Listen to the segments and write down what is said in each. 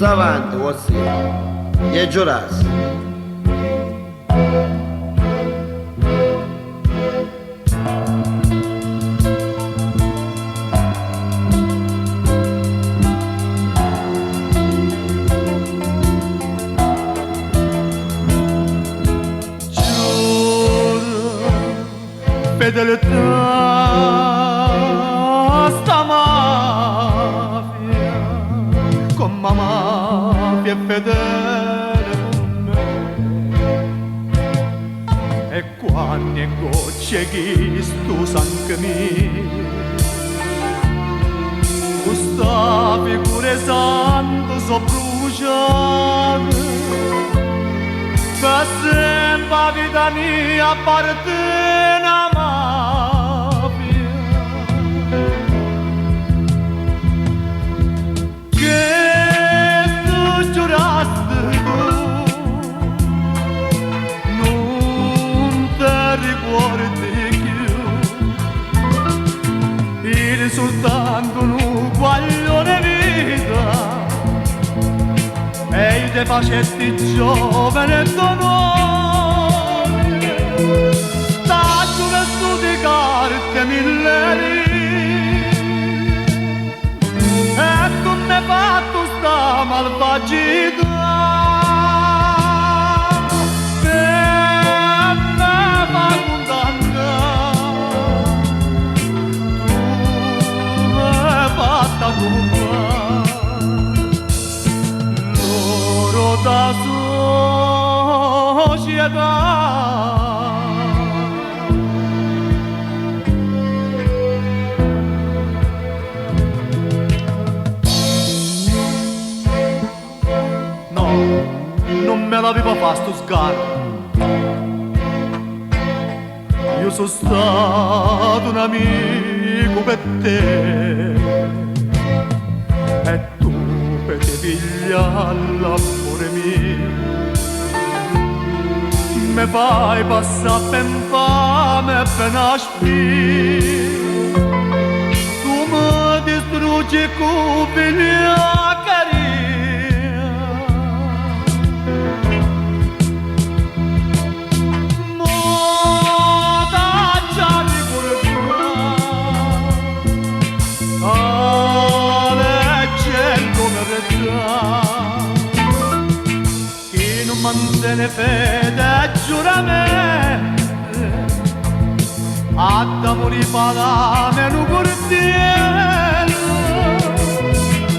avanti, você. E giurasse. Fedeltà sta mafia, con mafia è fedele con me, e quando è gocce che sto sangue mio, questa figura santo so bruciata, per sempre vita mia appartiene a mafia, che tu giuraste tu non te ricordi più, il soltanto un guaglione vita e te facetti giovane d'onore, taggio su di carte milleri, e tu mi hai fatto sta malvagità, che me fa condannare, tu mi hai fatta colpa da società. No, non me l'aveva fatto sgarro. Io sono stato un amico per te e tu per te pigliare l'amore mio mi fai passare per fame e per una spina, tu mi distruggi con la caria, ma da già ricordare leggendo verità chi non mantiene fede e giuramento ad amore palame un cortiello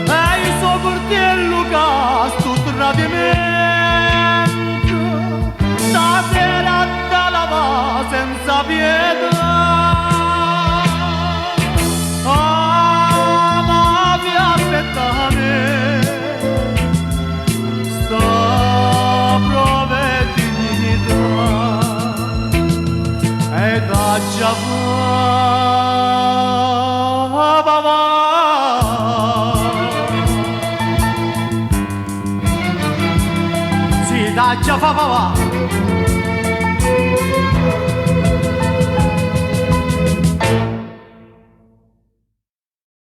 e il suo cortiello casto tradimento stasera da lava senza pietà. Già va, sì, da già va.